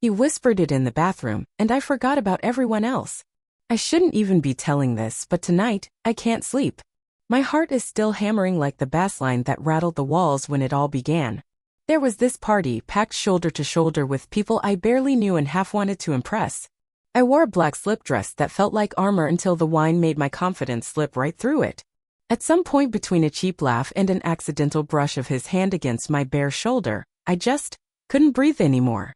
He whispered it in the bathroom, and I forgot about everyone else. I shouldn't even be telling this, but tonight, I can't sleep. My heart is still hammering like the bass line that rattled the walls when it all began. There was this party, packed shoulder to shoulder with people I barely knew and half wanted to impress. I wore a black slip dress that felt like armor until the wine made my confidence slip right through it. At some point between a cheap laugh and an accidental brush of his hand against my bare shoulder, I just couldn't breathe anymore.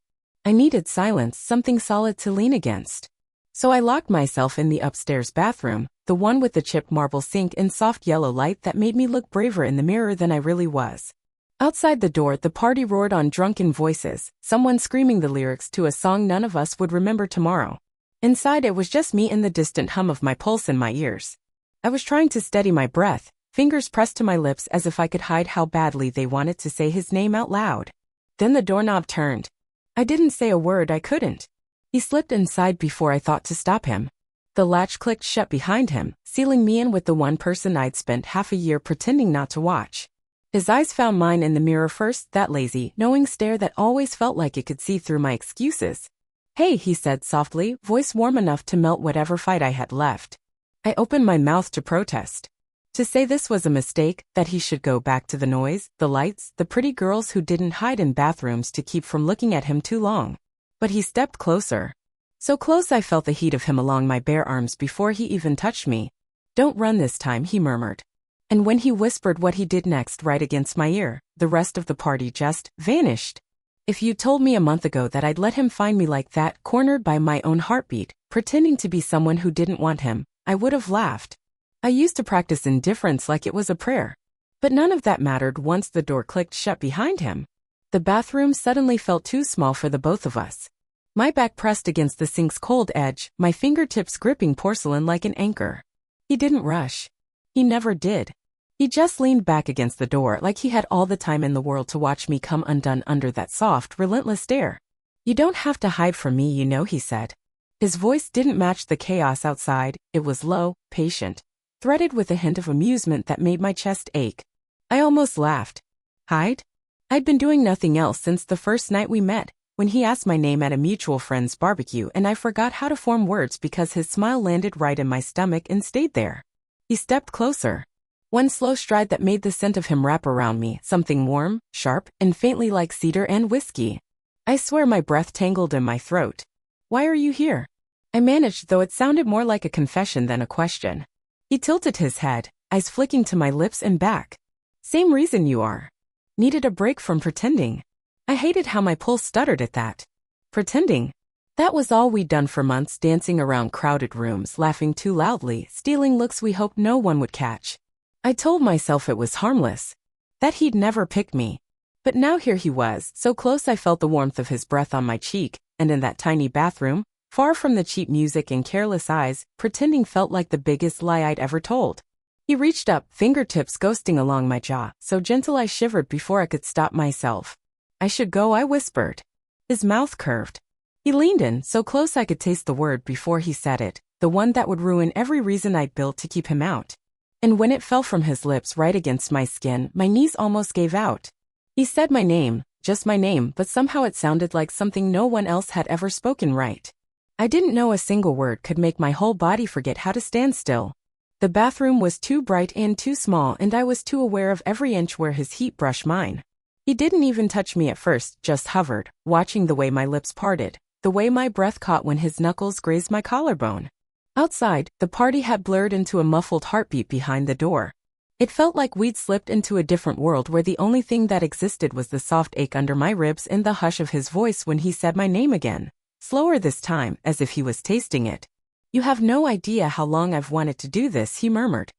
I needed silence, something solid to lean against. So I locked myself in the upstairs bathroom, the one with the chipped marble sink and soft yellow light that made me look braver in the mirror than I really was. Outside the door, the party roared on drunken voices, someone screaming the lyrics to a song none of us would remember tomorrow. Inside, it was just me and the distant hum of my pulse in my ears. I was trying to steady my breath, fingers pressed to my lips as if I could hide how badly they wanted to say his name out loud. Then the doorknob turned. I didn't say a word, I couldn't. He slipped inside before I thought to stop him. The latch clicked shut behind him, sealing me in with the one person I'd spent half a year pretending not to watch. His eyes found mine in the mirror first, that lazy, knowing stare that always felt like it could see through my excuses. "Hey," he said softly, voice warm enough to melt whatever fight I had left. I opened my mouth to protest. To say this was a mistake, that he should go back to the noise, the lights, the pretty girls who didn't hide in bathrooms to keep from looking at him too long. But he stepped closer. So close I felt the heat of him along my bare arms before he even touched me. "Don't run this time," he murmured. And when he whispered what he did next right against my ear, the rest of the party just vanished. If you told me a month ago that I'd let him find me like that, cornered by my own heartbeat, pretending to be someone who didn't want him, I would have laughed. I used to practice indifference like it was a prayer. But none of that mattered once the door clicked shut behind him. The bathroom suddenly felt too small for the both of us. My back pressed against the sink's cold edge, my fingertips gripping porcelain like an anchor. He didn't rush. He never did. He just leaned back against the door like he had all the time in the world to watch me come undone under that soft, relentless stare. "You don't have to hide from me, you know," he said. His voice didn't match the chaos outside. It was low, patient, threaded with a hint of amusement that made my chest ache. I almost laughed. Hide? I'd been doing nothing else since the first night we met, when he asked my name at a mutual friend's barbecue and I forgot how to form words because his smile landed right in my stomach and stayed there. He stepped closer. One slow stride that made the scent of him wrap around me, something warm, sharp, and faintly like cedar and whiskey. I swear my breath tangled in my throat. "Why are you here?" I managed, though it sounded more like a confession than a question. He tilted his head, eyes flicking to my lips and back. "Same reason you are. Needed a break from pretending." I hated how my pulse stuttered at that. Pretending. That was all we'd done for months, dancing around crowded rooms, laughing too loudly, stealing looks we hoped no one would catch. I told myself it was harmless, that he'd never pick me. But now here he was, so close I felt the warmth of his breath on my cheek, and in that tiny bathroom, far from the cheap music and careless eyes, pretending felt like the biggest lie I'd ever told. He reached up, fingertips ghosting along my jaw, so gentle I shivered before I could stop myself. "I should go," I whispered. His mouth curved. He leaned in, so close I could taste the word before he said it, the one that would ruin every reason I'd built to keep him out. And when it fell from his lips right against my skin, my knees almost gave out. He said my name, just my name, but somehow it sounded like something no one else had ever spoken right. I didn't know a single word could make my whole body forget how to stand still. The bathroom was too bright and too small, and I was too aware of every inch where his heat brushed mine. He didn't even touch me at first, just hovered, watching the way my lips parted, the way my breath caught when his knuckles grazed my collarbone. Outside, the party had blurred into a muffled heartbeat behind the door. It felt like we'd slipped into a different world where the only thing that existed was the soft ache under my ribs and the hush of his voice when he said my name again. Slower this time, as if he was tasting it. "You have no idea how long I've wanted to do this," he murmured.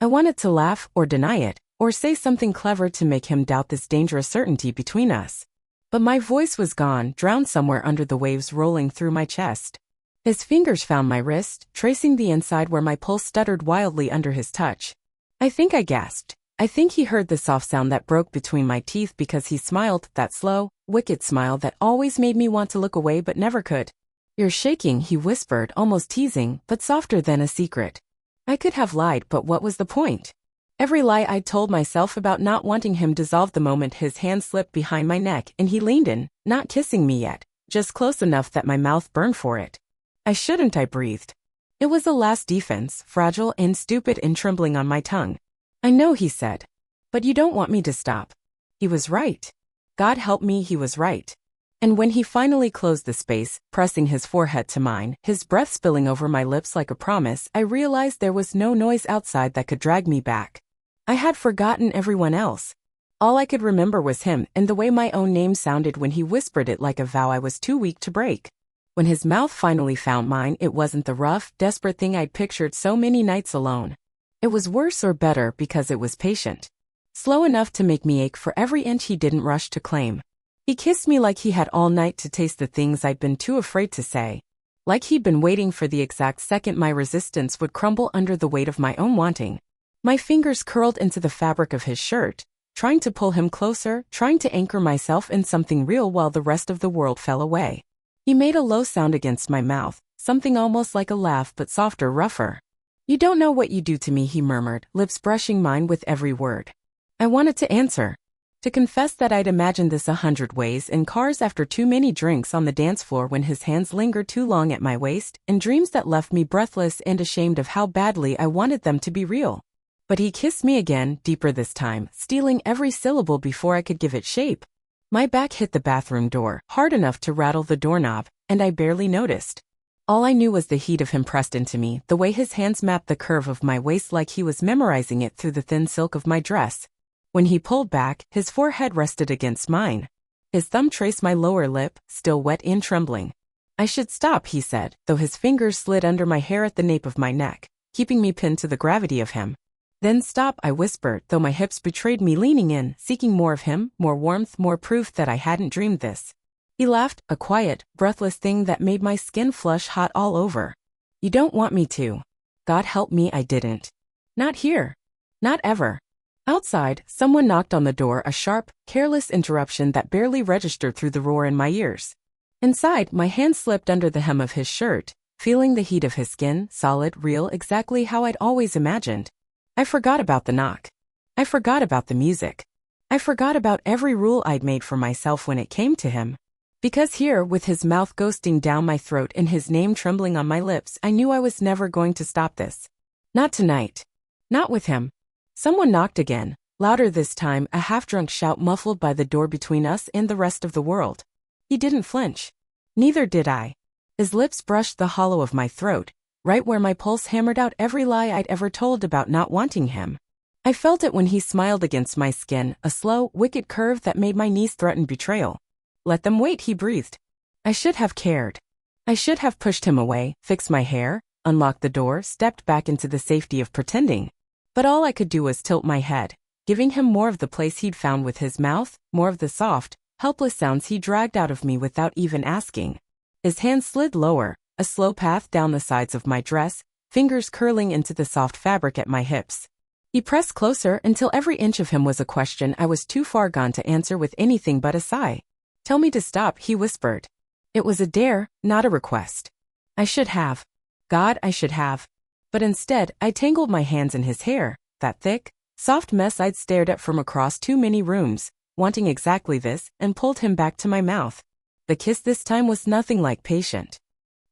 I wanted to laugh, or deny it, or say something clever to make him doubt this dangerous certainty between us. But my voice was gone, drowned somewhere under the waves rolling through my chest. His fingers found my wrist, tracing the inside where my pulse stuttered wildly under his touch. I think I gasped. I think he heard the soft sound that broke between my teeth because he smiled, that slow, wicked smile that always made me want to look away but never could. "You're shaking," he whispered, almost teasing, but softer than a secret. I could have lied, but what was the point? Every lie I'd told myself about not wanting him dissolved the moment his hand slipped behind my neck and he leaned in, not kissing me yet, just close enough that my mouth burned for it. I shouldn't, I breathed. It was a last defense, fragile and stupid and trembling on my tongue. I know, he said. But you don't want me to stop. He was right. God help me, he was right. And when he finally closed the space, pressing his forehead to mine, his breath spilling over my lips like a promise, I realized there was no noise outside that could drag me back. I had forgotten everyone else. All I could remember was him and the way my own name sounded when he whispered it like a vow I was too weak to break. When his mouth finally found mine, it wasn't the rough, desperate thing I'd pictured so many nights alone. It was worse or better because it was patient. Slow enough to make me ache for every inch he didn't rush to claim. He kissed me like he had all night to taste the things I'd been too afraid to say. Like he'd been waiting for the exact second my resistance would crumble under the weight of my own wanting. My fingers curled into the fabric of his shirt, trying to pull him closer, trying to anchor myself in something real while the rest of the world fell away. He made a low sound against my mouth, something almost like a laugh but softer, rougher. You don't know what you do to me, he murmured, lips brushing mine with every word. I wanted to answer. To confess that I'd imagined this 100 ways in cars after too many drinks on the dance floor when his hands lingered too long at my waist, and dreams that left me breathless and ashamed of how badly I wanted them to be real. But he kissed me again, deeper this time, stealing every syllable before I could give it shape. My back hit the bathroom door, hard enough to rattle the doorknob, and I barely noticed. All I knew was the heat of him pressed into me, the way his hands mapped the curve of my waist like he was memorizing it through the thin silk of my dress. When he pulled back, his forehead rested against mine. His thumb traced my lower lip, still wet and trembling. I should stop, he said, though his fingers slid under my hair at the nape of my neck, keeping me pinned to the gravity of him. Then stop, I whispered, though my hips betrayed me, leaning in, seeking more of him, more warmth, more proof that I hadn't dreamed this. He laughed, a quiet, breathless thing that made my skin flush hot all over. You don't want me to. God help me, I didn't. Not here. Not ever. Outside, someone knocked on the door, a sharp, careless interruption that barely registered through the roar in my ears. Inside, my hand slipped under the hem of his shirt, feeling the heat of his skin, solid, real, exactly how I'd always imagined. I forgot about the knock. I forgot about the music. I forgot about every rule I'd made for myself when it came to him. Because here, with his mouth ghosting down my throat and his name trembling on my lips, I knew I was never going to stop this. Not tonight. Not with him. Someone knocked again, louder this time, a half-drunk shout muffled by the door between us and the rest of the world. He didn't flinch. Neither did I. His lips brushed the hollow of my throat, right where my pulse hammered out every lie I'd ever told about not wanting him. I felt it when he smiled against my skin, a slow, wicked curve that made my knees threaten betrayal. Let them wait, he breathed. I should have cared. I should have pushed him away, fixed my hair, unlocked the door, stepped back into the safety of pretending. But all I could do was tilt my head, giving him more of the place he'd found with his mouth, more of the soft, helpless sounds he dragged out of me without even asking. His hand slid lower, a slow path down the sides of my dress, fingers curling into the soft fabric at my hips. He pressed closer until every inch of him was a question I was too far gone to answer with anything but a sigh. Tell me to stop, he whispered. It was a dare, not a request. I should have. God, I should have. But instead, I tangled my hands in his hair, that thick, soft mess I'd stared at from across too many rooms, wanting exactly this, and pulled him back to my mouth. The kiss this time was nothing like patient.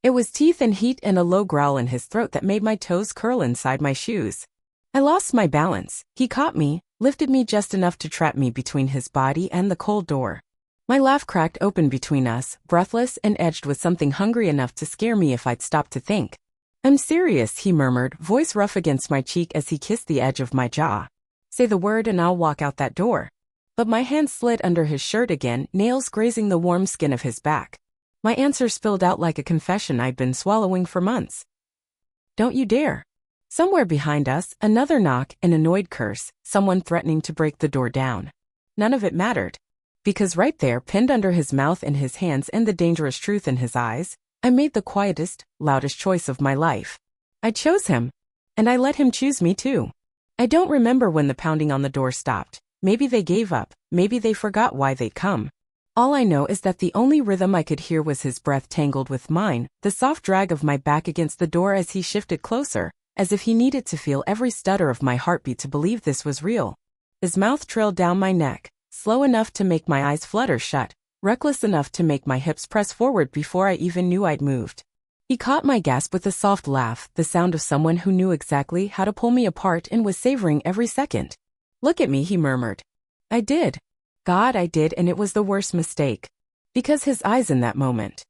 It was teeth and heat and a low growl in his throat that made my toes curl inside my shoes. I lost my balance. He caught me, lifted me just enough to trap me between his body and the cold door. My laugh cracked open between us, breathless and edged with something hungry enough to scare me if I'd stopped to think. I'm serious, he murmured, voice rough against my cheek as he kissed the edge of my jaw. Say the word and I'll walk out that door. But my hand slid under his shirt again, nails grazing the warm skin of his back. My answer spilled out like a confession I'd been swallowing for months. Don't you dare. Somewhere behind us, another knock, an annoyed curse, someone threatening to break the door down. None of it mattered. Because right there, pinned under his mouth and his hands and the dangerous truth in his eyes, I made the quietest, loudest choice of my life. I chose him. And I let him choose me too. I don't remember when the pounding on the door stopped. Maybe they gave up. Maybe they forgot why they'd come. All I know is that the only rhythm I could hear was his breath tangled with mine, the soft drag of my back against the door as he shifted closer, as if he needed to feel every stutter of my heartbeat to believe this was real. His mouth trailed down my neck, slow enough to make my eyes flutter shut, reckless enough to make my hips press forward before I even knew I'd moved. He caught my gasp with a soft laugh, the sound of someone who knew exactly how to pull me apart and was savoring every second. "Look at me," he murmured. I did. God, I did, and it was the worst mistake. Because his eyes in that moment.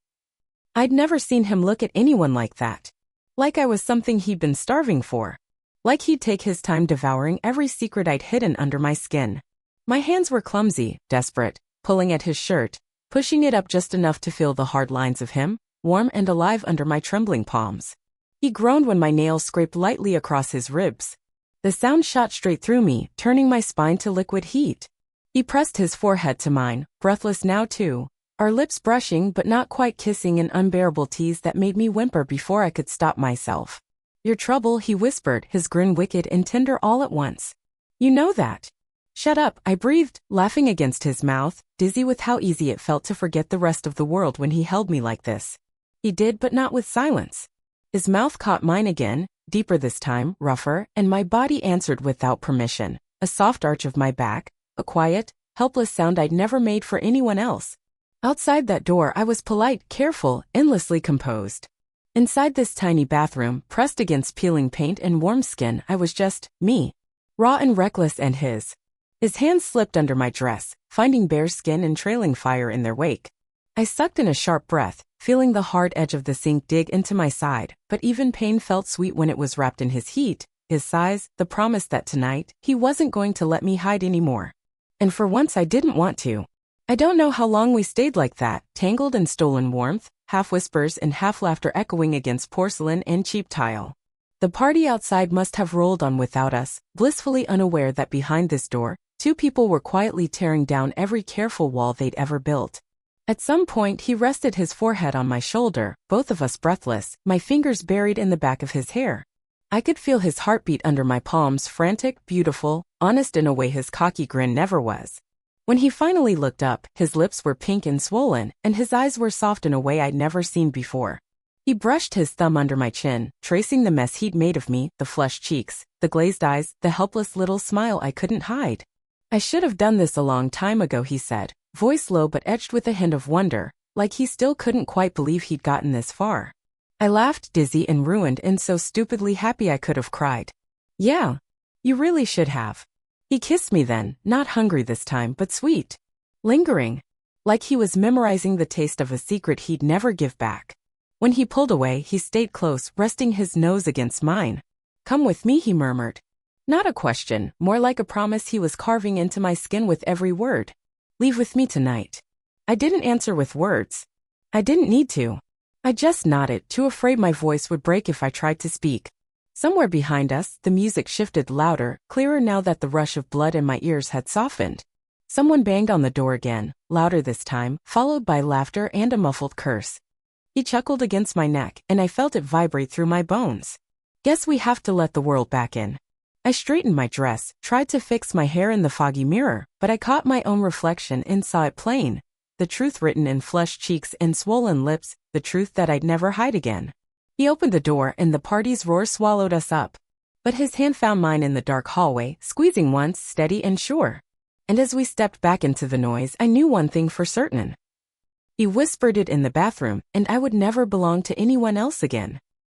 I'd never seen him look at anyone like that. Like I was something he'd been starving for. Like he'd take his time devouring every secret I'd hidden under my skin. My hands were clumsy, desperate, pulling at his shirt, pushing it up just enough to feel the hard lines of him, warm and alive under my trembling palms. He groaned when my nails scraped lightly across his ribs. The sound shot straight through me, turning my spine to liquid heat. He pressed his forehead to mine, breathless now too, our lips brushing but not quite kissing, an unbearable tease that made me whimper before I could stop myself. "Your trouble," he whispered, his grin wicked and tender all at once. "You know that." "Shut up," I breathed, laughing against his mouth, dizzy with how easy it felt to forget the rest of the world when he held me like this. He did, but not with silence. His mouth caught mine again, deeper this time, rougher, and my body answered without permission, a soft arch of my back, a quiet, helpless sound I'd never made for anyone else. Outside that door I was polite, careful, endlessly composed. Inside this tiny bathroom, pressed against peeling paint and warm skin, I was just me. Raw and reckless, and his hands slipped under my dress, finding bare skin and trailing fire in their wake. I sucked in a sharp breath, feeling the hard edge of the sink dig into my side, but even pain felt sweet when it was wrapped in his heat, his sighs, the promise that tonight, he wasn't going to let me hide anymore. And for once I didn't want to. I don't know how long we stayed like that, tangled in stolen warmth, half whispers and half laughter echoing against porcelain and cheap tile. The party outside must have rolled on without us, blissfully unaware that behind this door, two people were quietly tearing down every careful wall they'd ever built. At some point he rested his forehead on my shoulder, both of us breathless, my fingers buried in the back of his hair. I could feel his heartbeat under my palms, frantic, beautiful, honest in a way his cocky grin never was. When he finally looked up, his lips were pink and swollen, and his eyes were soft in a way I'd never seen before. He brushed his thumb under my chin, tracing the mess he'd made of me, the flushed cheeks, the glazed eyes, the helpless little smile I couldn't hide. "I should have done this a long time ago," he said, voice low but edged with a hint of wonder, like he still couldn't quite believe he'd gotten this far. I laughed, dizzy and ruined and so stupidly happy I could have cried. "Yeah, you really should have." He kissed me then, not hungry this time, but sweet. Lingering. Like he was memorizing the taste of a secret he'd never give back. When he pulled away, he stayed close, resting his nose against mine. "Come with me," he murmured. Not a question, more like a promise he was carving into my skin with every word. "Leave with me tonight." I didn't answer with words. I didn't need to. I just nodded, too afraid my voice would break if I tried to speak. Somewhere behind us, the music shifted louder, clearer now that the rush of blood in my ears had softened. Someone banged on the door again, louder this time, followed by laughter and a muffled curse. He chuckled against my neck, and I felt it vibrate through my bones. "Guess we have to let the world back in." I straightened my dress, tried to fix my hair in the foggy mirror, but I caught my own reflection and saw it plain. The truth written in flushed cheeks and swollen lips, the truth that I'd never hide again. He opened the door and the party's roar swallowed us up. But his hand found mine in the dark hallway, squeezing once, steady and sure. And as we stepped back into the noise, I knew one thing for certain. He whispered it in the bathroom, and I would never belong to anyone else again.